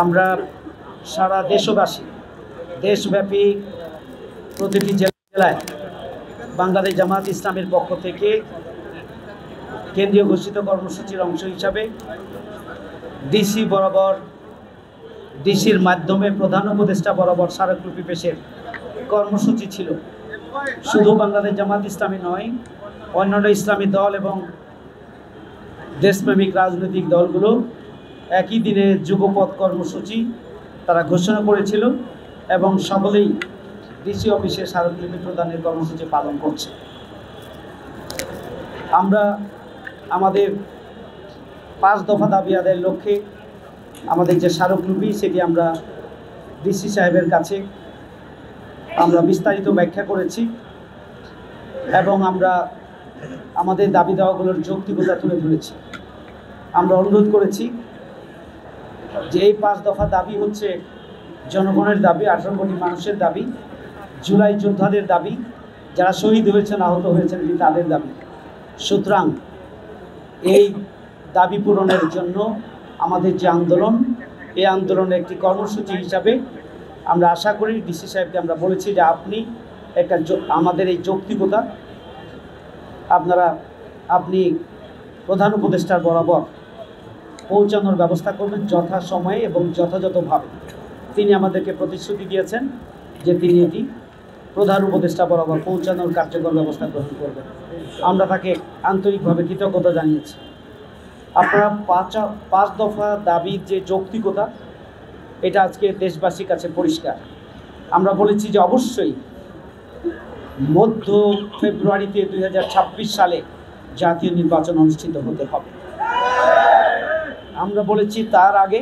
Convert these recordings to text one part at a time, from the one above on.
আমরা সারা দেশবাসী দেশব্যাপী প্রতিটি জেলায় বাংলাদেশ জামাত ইসলামের পক্ষ থেকে কেন্দ্রীয় ঘোষিত কর্মসূচির অংশ হিসাবে ডিসি বরাবর ডিসির মাধ্যমে প্রধান উপদেষ্টা বরাবর স্মারকলিপি পেশের কর্মসূচি ছিল। শুধু বাংলাদেশ জামাত ইসলামী নয়, অন্যান্য ইসলামী দল এবং দেশপ্রেমিক রাজনৈতিক দলগুলো একই দিনে যুগপৎ কর্মসূচি তারা ঘোষণা করেছিল এবং সকলেই ডিসি অফিসে স্মারকলিপি প্রদানের কর্মসূচি পালন করছে। আমরা আমাদের 5 দফা দাবি আদায়ের লক্ষ্যে আমাদের যে স্মারকলিপি সেটি আমরা ডিসি সাহেবের কাছে আমরা বিস্তারিত ব্যাখ্যা করেছি এবং আমরা আমাদের দাবি দেওয়াগুলোর যৌক্তিকতা তুলে ধরেছি। আমরা অনুরোধ করেছি যে এই 5 দফা দাবি হচ্ছে জনগণের দাবি, 18 কোটি মানুষের দাবি, জুলাই যোদ্ধাদের দাবি, যারা শহীদ হয়েছেন আহত হয়েছেন তাদের দাবি। সুতরাং এই দাবি পূরণের জন্য আমাদের যে আন্দোলন, এই আন্দোলনের একটি কর্মসূচি হিসাবে আমরা আশা করি ডিসি সাহেবকে আমরা বলেছি যে আপনি একটা আমাদের এই যৌক্তিকতা আপনি প্রধান উপদেষ্টার বরাবর পৌঁছানোর ব্যবস্থা করবেন যথাসময়ে এবং যথাযথভাবে। তিনি আমাদেরকে প্রতিশ্রুতি দিয়েছেন যে তিনি এটি প্রধান উপদেষ্টা বরাবর পৌঁছানোর কার্যকর ব্যবস্থা গ্রহণ করবেন। আমরা তাকে আন্তরিকভাবে কৃতজ্ঞতা জানিয়েছি। আপনারা 5 দফা দাবির যে যৌক্তিকতা, এটা আজকে দেশবাসীর কাছে পরিষ্কার। আমরা বলেছি যে অবশ্যই মধ্য ফেব্রুয়ারিতে 2026 সালে জাতীয় নির্বাচন অনুষ্ঠিত হতে হবে। আমরা বলেছি তার আগে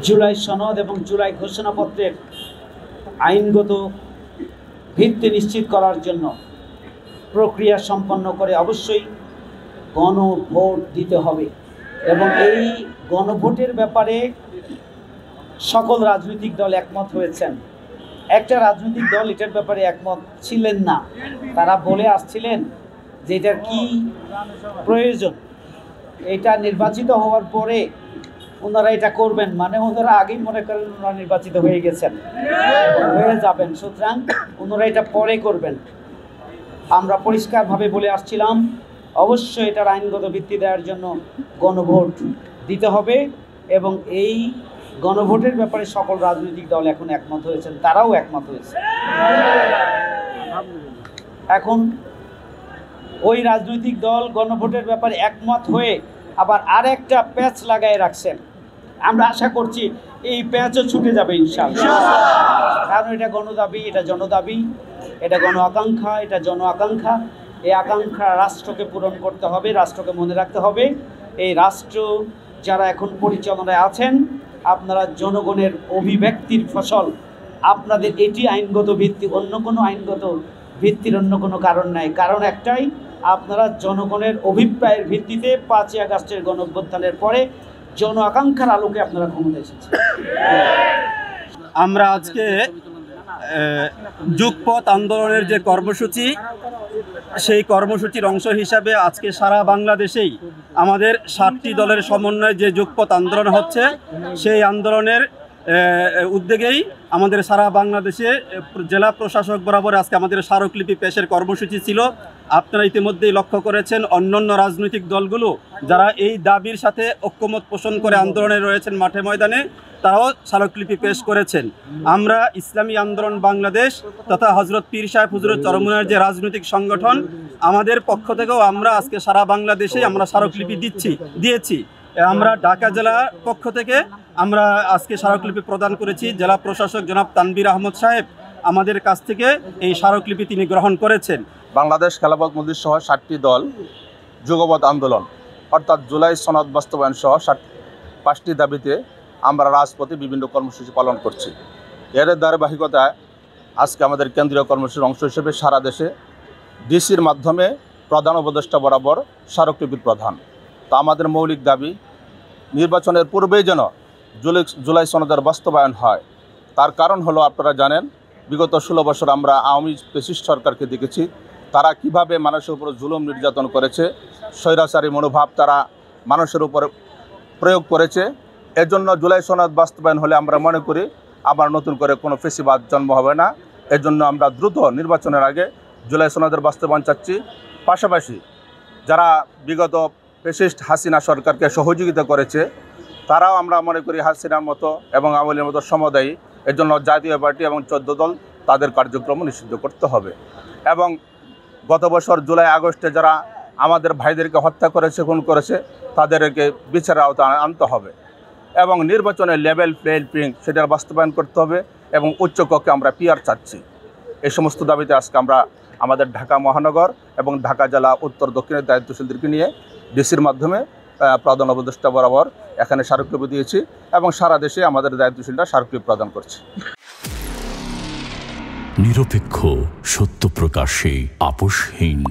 জুলাই সনদ এবং জুলাই ঘোষণাপত্রের আইনগত ভিত্তি নিশ্চিত করার জন্য প্রক্রিয়া সম্পন্ন করে অবশ্যই গণভোট দিতে হবে এবং এই গণভোটের ব্যাপারে সকল রাজনৈতিক দল একমত হয়েছেন। একটা রাজনৈতিক দল এটার ব্যাপারে একমত ছিলেন না। তারা বলে আসছিলেন যে এটার কি প্রয়োজন, এটা নির্বাচিত হওয়ার পরে ওনারা এটা করবেন, মানে ওনারা আগেই মনে করেন ওনারা নির্বাচিত হয়ে গেছেন, হয়ে যাবেন, সুতরাং ওনারা এটা পরে করবেন। আমরা পরিষ্কারভাবে বলে আসছিলাম অবশ্যই এটার আইনগত ভিত্তি দেওয়ার জন্য গণভোট দিতে হবে এবং এই গণভোটের ব্যাপারে সকল রাজনৈতিক দল এখন একমত হয়েছেন, তারাও একমত হয়েছে। এখন ওই রাজনৈতিক দল গণভোটের ব্যাপারে একমত হয়ে আবার আরেকটা প্যাচ লাগায় রাখছেন। আমরা আশা করছি এই প্যাচও ছুটে যাবে ইনশাআল্লাহ, কারণ এটা গণদাবি, এটা জনদাবি, এটা গণ আকাঙ্ক্ষা, এটা জন আকাঙ্ক্ষা। এই আকাঙ্ক্ষা রাষ্ট্রকে পূরণ করতে হবে, রাষ্ট্রকে মনে রাখতে হবে। এই রাষ্ট্র যারা এখন পরিচালনায় আছেন, আপনারা জনগণের অভিব্যক্তির ফসল। আপনাদের এটি আইনগত ভিত্তি, অন্য কোনো আইনগত ভিত্তির অন্য কোনো কারণ নাই। কারণ একটাই, আপনারা জনগণের অভিপ্রায়ের ভিত্তিতে 5ই আগস্টের গণঅভ্যুত্থানের পরে জন আকাঙ্ক্ষার আলোকে আপনারা ক্ষমতা এসেছেন। আমরা আজকে যুগপৎ আন্দোলনের যে কর্মসূচি, সেই কর্মসূচির অংশ হিসাবে আজকে সারা বাংলাদেশেই আমাদের 7টি দলের সমন্বয়ে যে যুগপৎ আন্দোলন হচ্ছে, সেই আন্দোলনের উদ্যোগেই আমাদের সারা বাংলাদেশে জেলা প্রশাসক বরাবর আজকে আমাদের স্মারকলিপি পেশের কর্মসূচি ছিল। আপনারা ইতিমধ্যেই লক্ষ্য করেছেন অন্যান্য রাজনৈতিক দলগুলো যারা এই দাবির সাথে ঐক্যমত পোষণ করে আন্দোলনে রয়েছেন মাঠে ময়দানে, তারাও স্মারকলিপি পেশ করেছেন। আমরা ইসলামী আন্দোলন বাংলাদেশ তথা হজরত পীর সাহেব হুজুরের চরমনায়ের যে রাজনৈতিক সংগঠন, আমাদের পক্ষ থেকেও আমরা আজকে সারা বাংলাদেশে আমরা স্মারকলিপি দিয়েছি। আমরা ঢাকা জেলার পক্ষ থেকে আমরা আজকে স্মারকলিপি প্রদান করেছি। জেলা প্রশাসক জনাব তানবীর আহমদ সাহেব আমাদের কাছ থেকে এই স্মারকলিপি তিনি গ্রহণ করেছেন। বাংলাদেশ খেলাফত মজলিস সহ 7টি দল যুগপৎ আন্দোলন অর্থাৎ জুলাই সনদ বাস্তবায়ন সহ 5টি দাবিতে আমরা রাজপথে বিভিন্ন কর্মসূচি পালন করছি। এর ধারাবাহিকতায় আজকে আমাদের কেন্দ্রীয় কর্মসূচির অংশ হিসেবে সারা দেশে ডিসির মাধ্যমে প্রধান উপদেষ্টা বরাবর স্মারকলিপির প্রধান। তা আমাদের মৌলিক দাবি, নির্বাচনের পূর্বেই যেন জুলাই সনদের বাস্তবায়ন হয়। তার কারণ হলো, আপনারা জানেন বিগত 16 বছর আমরা আওয়ামী ফ্যাসিস্ট সরকারকে দেখেছি তারা কিভাবে মানুষের উপর জুলুম নির্যাতন করেছে, স্বৈরাচারী মনোভাব তারা মানুষের উপর প্রয়োগ করেছে। এর জন্য জুলাই সনদ বাস্তবায়ন হলে আমরা মনে করি আবার নতুন করে কোনো ফেসিবাদ জন্ম হবে না। এর জন্য আমরা দ্রুত নির্বাচনের আগে জুলাই সনদের বাস্তবায়ন চাচ্ছি। পাশাপাশি যারা বিগত ফ্যাসিস্ট হাসিনা সরকারকে সহযোগিতা করেছে তারাও আমরা মনে করি হাসিনার মতো এবং আওয়ামী লীগের মতো সমদায়ী। এর জন্য জাতীয় পার্টি এবং 14 দল তাদের কার্যক্রম নিষিদ্ধ করতে হবে। এবং গত বছর জুলাই আগস্টে যারা আমাদের ভাইদেরকে হত্যা করেছে, খুন করেছে, তাদেরকে বিচারের আওতায় আনতে হবে এবং নির্বাচনের লেভেল প্লেইং সেটার বাস্তবায়ন করতে হবে এবং উচ্চকক্ষে আমরা পিআর চাচ্ছি। এই সমস্ত দাবিতে আজকে আমরা আমাদের ঢাকা মহানগর এবং ঢাকা জেলা উত্তর দক্ষিণের দায়িত্বশীলদেরকে নিয়ে ডিসির মাধ্যমে প্রধান উপদেষ্টা বরাবর এখানে স্মারকলিপি দিয়েছি এবং সারা দেশে আমাদের দায়িত্বশীলরা স্মারকলিপি প্রদান করছে। নিরপেক্ষ, সত্য প্রকাশে আপোষহীন।